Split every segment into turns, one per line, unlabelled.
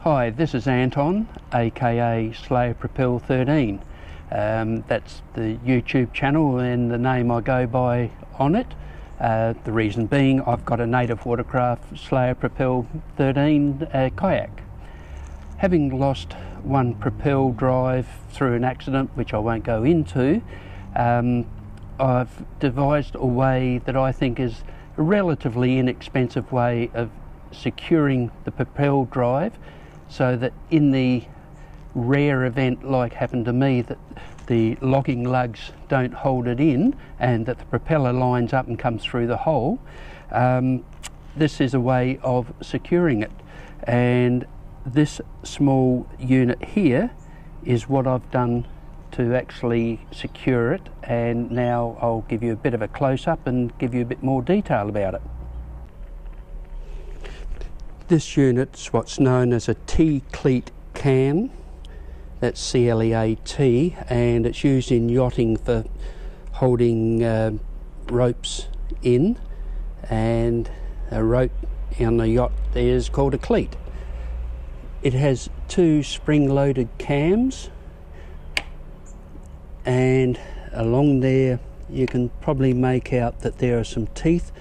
Hi, this is Anton, aka Slayer Propel 13. That's the YouTube channel and the name I go by on it. The reason being, I've got a Native Watercraft Slayer Propel 13 kayak. Having lost one propel drive through an accident, which I won't go into, I've devised a way that I think is a relatively inexpensive way of securing the propel drive, so that in the rare event like happened to me that the locking lugs don't hold it in and that the propeller lines up and comes through the hole, this is a way of securing it. And this small unit here is what I've done to actually secure it, and now I'll give you a bit of a close-up and give you a bit more detail about it. This unit's what's known as a T Cleat Cam, that's C-L-E-A-T, and it's used in yachting for holding ropes in, and a rope on the yacht is called a cleat. It has two spring-loaded cams, and along there you can probably make out that there are some teeth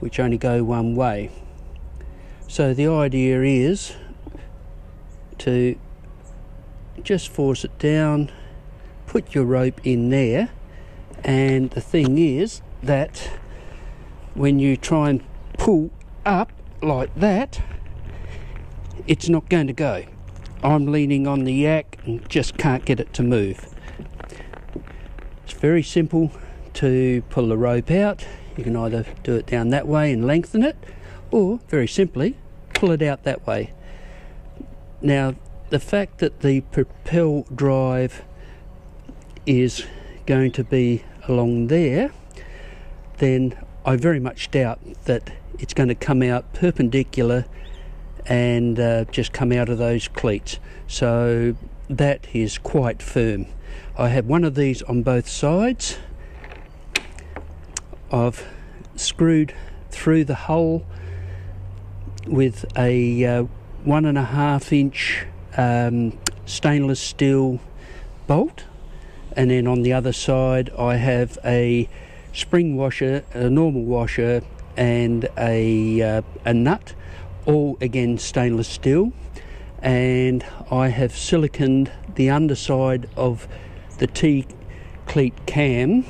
which only go one way. So the idea is to just force it down, put your rope in there, and the thing is that when you try and pull up like that, it's not going to go. I'm leaning on the yak and just can't get it to move. It's very simple to pull the rope out. You can either do it down that way and lengthen it, or very simply pull it out that way. Now, the fact that the propel drive is going to be along there, then I very much doubt that it's going to come out perpendicular and just come out of those cleats. So that is quite firm. I have one of these on both sides. I've screwed through the hole with a 1.5 inch stainless steel bolt, and then on the other side I have a spring washer, a normal washer, and a nut, all again stainless steel, and I have siliconed the underside of the T Cleat Cam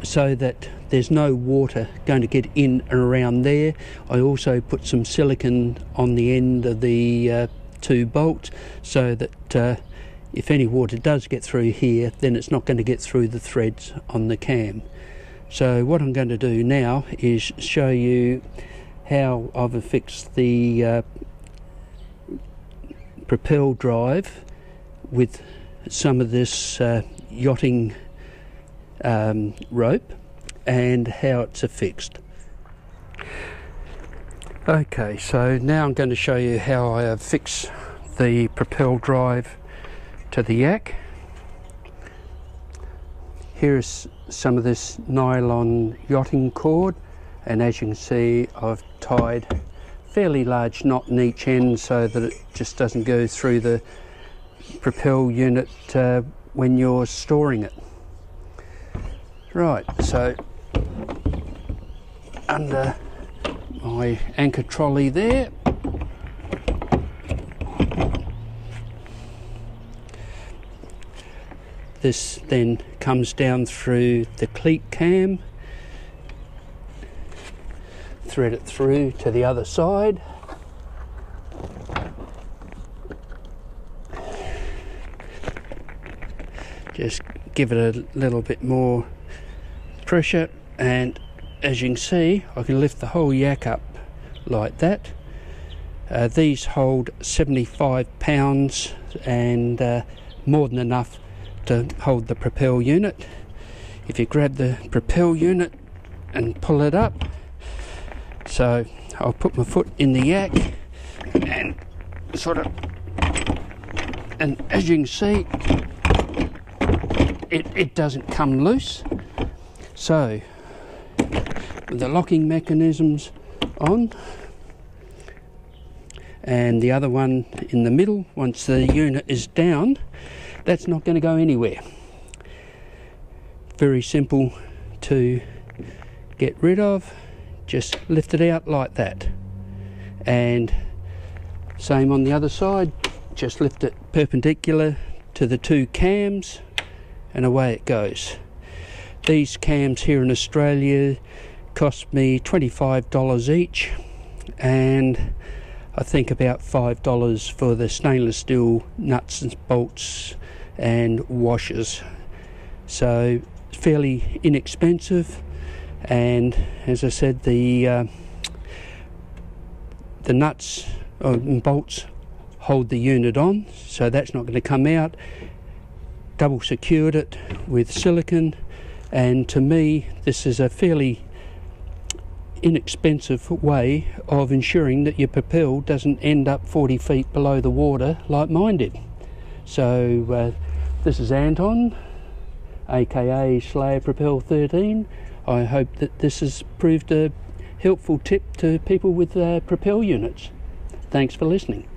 so that there's no water going to get in and around there. I also put some silicone on the end of the two bolts so that if any water does get through here, then it's not going to get through the threads on the cam. So what I'm going to do now is show you how I've affixed the propel drive with some of this yachting rope and how it's affixed. Okay, so now I'm going to show you how I affix the propel drive to the yak. Here's some of this nylon yachting cord, and as you can see, I've tied a fairly large knot in each end so that it just doesn't go through the propel unit when you're storing it. Right, so under my anchor trolley there, this then comes down through the cleat cam, thread it through to the other side, just give it a little bit more pressure, and as you can see, I can lift the whole yak up like that. These hold 75 pounds and more than enough to hold the propel unit. If you grab the propel unit and pull it up, so I'll put my foot in the yak and sort of, and as you can see, it doesn't come loose. So with the locking mechanisms on, and the other one in the middle, once the unit is down, that's not going to go anywhere. Very simple to get rid of. Just lift it out like that, and same on the other side, just lift it perpendicular to the two cams and away it goes. These cams here in Australia cost me $25 each, and I think about $5 for the stainless steel nuts and bolts and washers. So fairly inexpensive, and as I said, the nuts and bolts hold the unit on, so that's not going to come out. Double secured it with silicone, and to me this is a fairly inexpensive way of ensuring that your Propel doesn't end up 40 feet below the water like mine did. So this is Anton, aka Slayer Propel 13. I hope that this has proved a helpful tip to people with Propel units. Thanks for listening.